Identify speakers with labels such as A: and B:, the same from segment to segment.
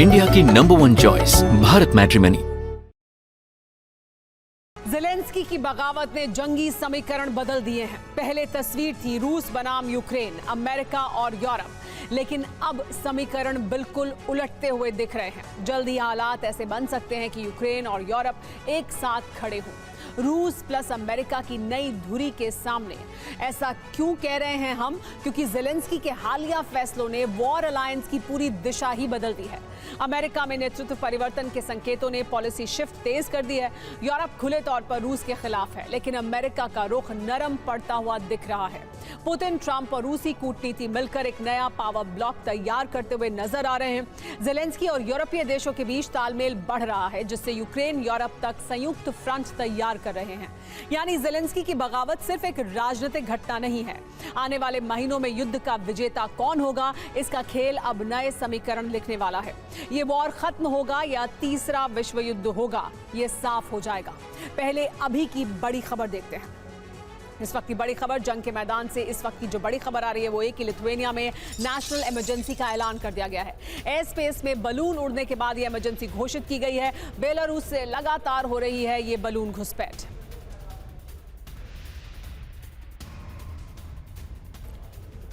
A: India की number 1 choice Bharat matrimony.
B: Zelensky की बगावत ने जंगी समीकरण बदल दिए हैं। पहले तस्वीर थी रूस बनाम यूक्रेन, अमेरिका और यूरोप, लेकिन अब समीकरण बिल्कुल उलटते हुए दिख रहे हैं। जल्द ही हालात ऐसे बन सकते हैं कि यूक्रेन और यूरोप एक साथ खड़े हों। रूस प्लस अमेरिका की नई धुरी के सामने। ऐसा क्यों कह रहे हैं हम? क्योंकि ज़ेलेंस्की के हालिया फैसलों ने वॉर अलायंस की पूरी दिशा ही बदल दी है। अमेरिका में नेतृत्व परिवर्तन के संकेतों ने पॉलिसी शिफ्ट तेज कर दी है। यूरोप खुले तौर पर रूस के खिलाफ है, लेकिन अमेरिका का रुख नरम पड़ता हुआ दिख रहा है। पुतिन, ट्रंप और रूसी कूटनीति मिलकर एक नया पावर ब्लॉक तैयार करते हुए नजर आ रहे हैं। ज़ेलेंस्की और यूरोपीय देशों के बीच तालमेल बढ़ रहा है, जिससे यूक्रेन यूरोप तक संयुक्त फ्रंट तैयार कर रहे हैं। यानी ज़ेलेंस्की की बगावत सिर्फ एक राजनीतिक घटना नहीं है। आने वाले महीनों में युद्ध का विजेता कौन होगा, इसका खेल अब नए समीकरण लिखने वाला है। ये वॉर खत्म होगा या तीसरा विश्व युद्ध होगा, ये साफ हो जाएगा। पहले अभी की बड़ी खबर देखते हैं। इस वक्त की बड़ी खबर जंग के मैदान से। इस वक्त की जो बड़ी खबर आ रही है वो ये कि लिथुआनिया में नेशनल इमरजेंसी का ऐलान कर दिया गया है। एयर स्पेस में बलून उड़ने के बाद ये इमरजेंसी घोषित की गई है। बेलारूस से लगातार हो रही है ये बलून घुसपैठ।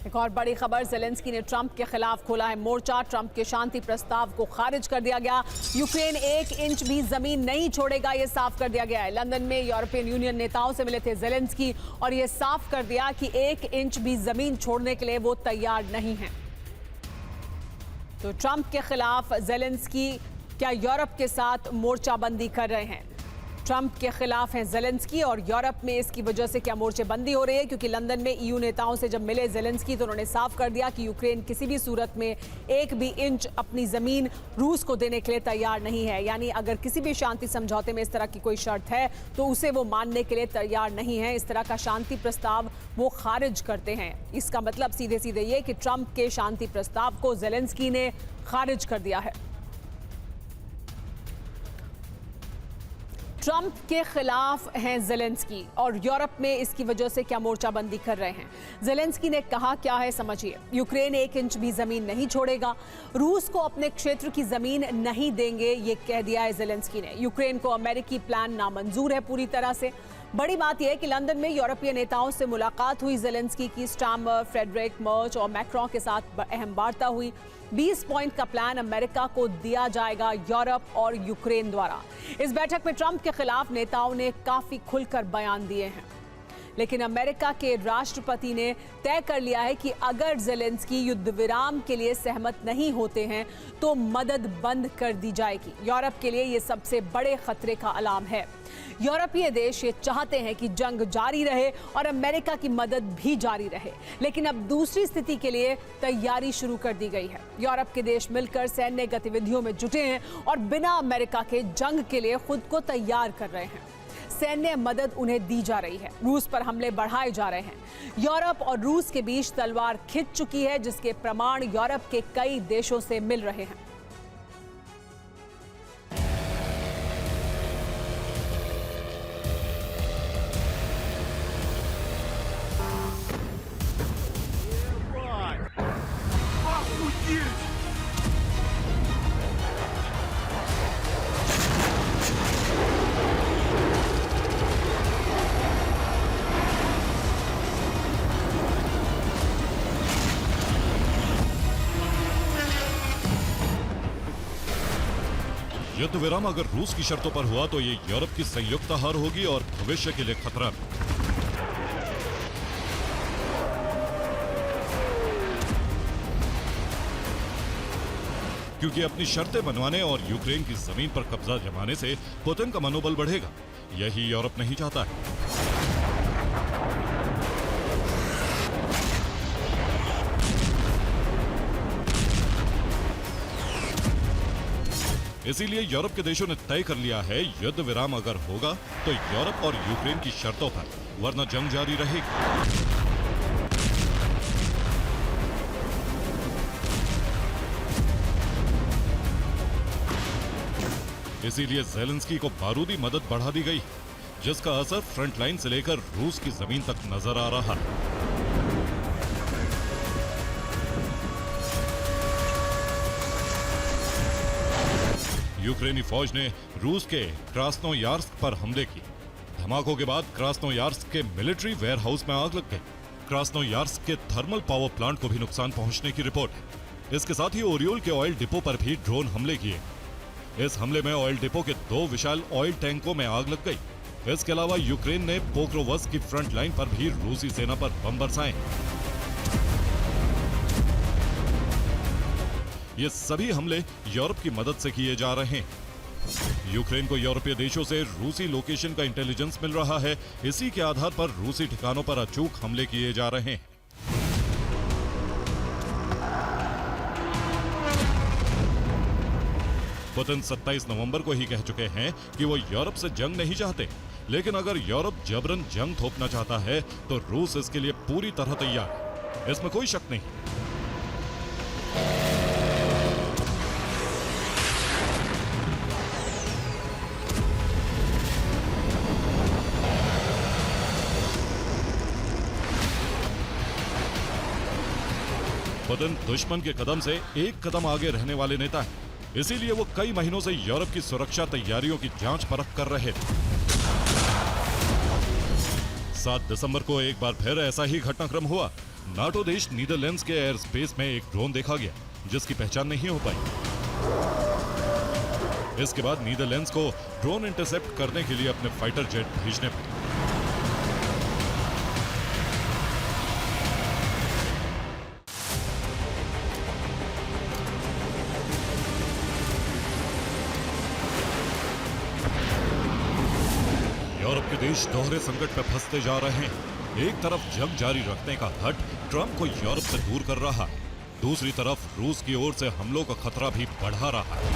B: एक और बड़ी खबर, ज़ेलेंस्की ने ट्रंप के खिलाफ खोला है मोर्चा। ट्रंप के शांति प्रस्ताव को खारिज कर दिया गया। यूक्रेन 1 इंच भी जमीन नहीं छोड़ेगा, ये साफ कर दिया गया है। लंदन में यूरोपियन यूनियन नेताओं से मिले थे ज़ेलेंस्की और ये साफ कर दिया कि 1 इंच भी जमीन छोड़ने के लिए वो तैयार नहीं है। तो ट्रंप के खिलाफ ज़ेलेंस्की क्या यूरोप के साथ मोर्चाबंदी कर रहे हैं? ट्रंप के खिलाफ हैं ज़ेलेंस्की और यूरोप में इसकी वजह से क्या मोर्चेबंदी हो रही है? क्योंकि लंदन में ईयू नेताओं से जब मिले ज़ेलेंस्की तो उन्होंने साफ कर दिया कि यूक्रेन किसी भी सूरत में 1 भी इंच अपनी ज़मीन रूस को देने के लिए तैयार नहीं है। यानी अगर किसी भी शांति समझौते में इस तरह की कोई शर्त है तो उसे वो मानने के लिए तैयार नहीं है। इस तरह का शांति प्रस्ताव वो खारिज करते हैं। इसका मतलब सीधे सीधे ये कि ट्रंप के शांति प्रस्ताव को ज़ेलेंस्की ने खारिज कर दिया है। ट्रंप के खिलाफ हैं ज़ेलेंस्की और यूरोप में इसकी वजह से क्या मोर्चाबंदी कर रहे हैं। ज़ेलेंस्की ने कहा क्या है, समझिए। यूक्रेन 1 इंच भी जमीन नहीं छोड़ेगा, रूस को अपने क्षेत्र की जमीन नहीं देंगे, ये कह दिया है ज़ेलेंस्की ने। यूक्रेन को अमेरिकी प्लान नामंजूर है पूरी तरह से। बड़ी बात यह है कि लंदन में यूरोपीय नेताओं से मुलाकात हुई ज़ेलेंस्की की। स्टामर, फ्रेडरिक मर्च और मैक्रों के साथ अहम वार्ता हुई। 20 पॉइंट का प्लान अमेरिका को दिया जाएगा यूरोप और यूक्रेन द्वारा। इस बैठक में ट्रंप के खिलाफ नेताओं ने काफी खुलकर बयान दिए हैं, लेकिन अमेरिका के राष्ट्रपति ने तय कर लिया है कि अगर ज़ेलेंस्की युद्ध विराम के लिए सहमत नहीं होते हैं तो मदद बंद कर दी जाएगी। यूरोप के लिए ये सबसे बड़े खतरे का अलार्म है। यूरोपीय देश ये चाहते हैं कि जंग जारी रहे और अमेरिका की मदद भी जारी रहे, लेकिन अब दूसरी स्थिति के लिए तैयारी शुरू कर दी गई है। यूरोप के देश मिलकर सैन्य गतिविधियों में जुटे हैं और बिना अमेरिका के जंग के लिए खुद को तैयार कर रहे हैं। सैन्य मदद उन्हें दी जा रही है, रूस पर हमले बढ़ाए जा रहे हैं। यूरोप और रूस के बीच तलवार खिंच चुकी है, जिसके प्रमाण यूरोप के कई देशों से मिल रहे हैं।
C: युद्ध विराम अगर रूस की शर्तों पर हुआ तो ये यूरोप की संयुक्त हार होगी और भविष्य के लिए खतरा। क्योंकि अपनी शर्तें बनवाने और यूक्रेन की जमीन पर कब्जा जमाने से पुतिन का मनोबल बढ़ेगा। यही यूरोप नहीं चाहता है। इसीलिए यूरोप के देशों ने तय कर लिया है युद्ध विराम अगर होगा तो यूरोप और यूक्रेन की शर्तों पर, वरना जंग जारी रहेगी। इसीलिए ज़ेलेंस्की को बारूदी मदद बढ़ा दी गई, जिसका असर फ्रंटलाइन से लेकर रूस की जमीन तक नजर आ रहा है। यूक्रेनी फौज ने रूस के क्रास्नोयार्स्क पर हमले किए। धमाकों के बाद क्रास्नोयार्स्क के मिलिट्री वेयरहाउस में आग लग गई। क्रास्नोयार्स्क के थर्मल पावर प्लांट को भी नुकसान पहुंचने की रिपोर्ट है। इसके साथ ही ओरियोल के ऑयल डिपो पर भी ड्रोन हमले किए। इस हमले में ऑयल डिपो के 2 विशाल ऑयल टैंकों में आग लग गई। इसके अलावा यूक्रेन ने पोक्रोवस्क की फ्रंट लाइन पर भी रूसी सेना पर बम बरसाए। ये सभी हमले यूरोप की मदद से किए जा रहे हैं। यूक्रेन को यूरोपीय देशों से रूसी लोकेशन का इंटेलिजेंस मिल रहा है। इसी के आधार पर रूसी ठिकानों पर अचूक हमले किए जा रहे हैं। पुतिन 27 नवंबर को ही कह चुके हैं कि वो यूरोप से जंग नहीं चाहते, लेकिन अगर यूरोप जबरन जंग थोपना चाहता है तो रूस इसके लिए पूरी तरह तैयार है। इसमें कोई शक नहीं। पुतिन दुश्मन के कदम से एक कदम आगे रहने वाले नेता हैं। इसीलिए वो कई महीनों से यूरोप की सुरक्षा तैयारियों की जांच परख कर रहे थे। 7 दिसंबर को एक बार फिर ऐसा ही घटनाक्रम हुआ। नाटो देश नीदरलैंड्स के एयर स्पेस में एक ड्रोन देखा गया जिसकी पहचान नहीं हो पाई। इसके बाद नीदरलैंड्स को ड्रोन इंटरसेप्ट करने के लिए अपने फाइटर जेट भेजने पड़े। यूरोप के देश दोहरे संकट में फंसते जा रहे हैं। एक तरफ जंग जारी रखने का हट ट्रंप को यूरोप से दूर कर रहा है, दूसरी तरफ रूस की ओर से हमलों का खतरा भी बढ़ा रहा है।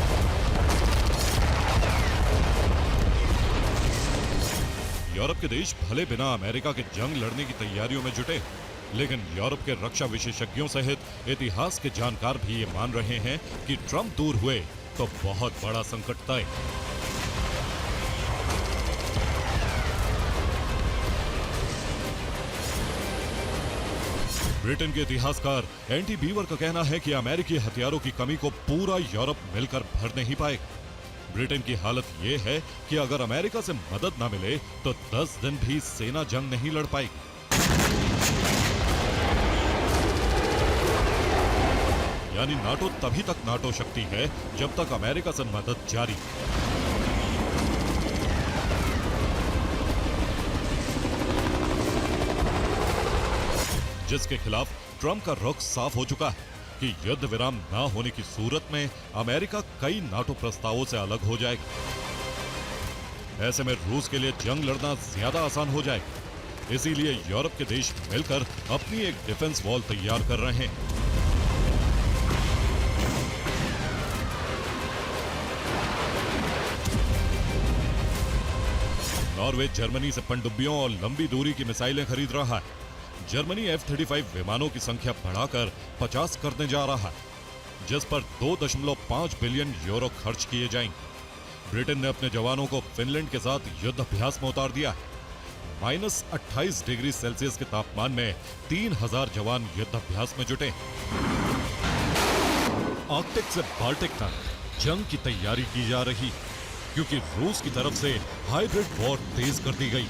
C: यूरोप के देश भले बिना अमेरिका के जंग लड़ने की तैयारियों में जुटे, लेकिन यूरोप के रक्षा विशेषज्ञों सहित इतिहास के जानकार भी ये मान रहे हैं कि ट्रंप दूर हुए तो बहुत बड़ा संकट तय। ब्रिटेन के इतिहासकार एंटी बीवर का कहना है कि अमेरिकी हथियारों की कमी को पूरा यूरोप मिलकर भर नहीं पाएगा। ब्रिटेन की हालत यह है कि अगर अमेरिका से मदद न मिले तो 10 दिन भी सेना जंग नहीं लड़ पाएगी। यानी नाटो तभी तक नाटो शक्ति है जब तक अमेरिका से मदद जारी है। जिसके खिलाफ ट्रंप का रुख साफ हो चुका है कि युद्ध विराम न होने की सूरत में अमेरिका कई नाटो प्रस्तावों से अलग हो जाएगा। ऐसे में रूस के लिए जंग लड़ना ज्यादा आसान हो जाएगा। इसीलिए यूरोप के देश मिलकर अपनी एक डिफेंस वॉल तैयार कर रहे हैं। नॉर्वे जर्मनी से पनडुब्बियों और लंबी दूरी की मिसाइलें खरीद रहा है। जर्मनी F-35 विमानों की संख्या बढ़ाकर 50 करने जा रहा है, जिस पर 2.5 बिलियन यूरो खर्च किए जाएंगे। ब्रिटेन ने अपने जवानों को फिनलैंड के साथ युद्ध अभ्यास में उतार दिया है। -28 डिग्री सेल्सियस के तापमान में 3000 जवान युद्ध अभ्यास में जुटे। आर्कटिक से बाल्टिक तक जंग की तैयारी की जा रही, क्योंकि रूस की तरफ से हाइब्रिड वॉर तेज कर दी गई।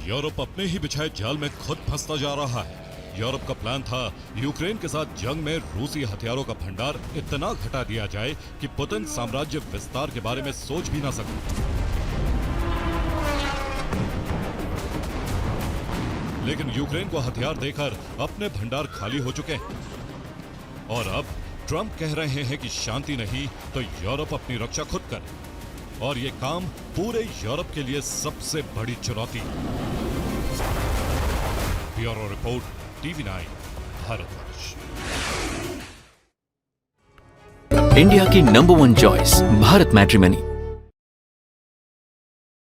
C: यूरोप अपने ही बिछाए जाल में खुद फंसता जा रहा है। यूरोप का प्लान था यूक्रेन के साथ जंग में रूसी हथियारों का भंडार इतना घटा दिया जाए कि पुतिन साम्राज्य विस्तार के बारे में सोच भी ना सके। लेकिन यूक्रेन को हथियार देकर अपने भंडार खाली हो चुके हैं और अब ट्रंप कह रहे हैं कि शांति नहीं तो यूरोप अपनी रक्षा खुद करे, और ये काम पूरे यूरोप के लिए सबसे बड़ी चुनौती है। Bureau report, TV9 Bharatvarsh.
A: India की नंबर 1 चॉइस भारत मैट्रिमनी।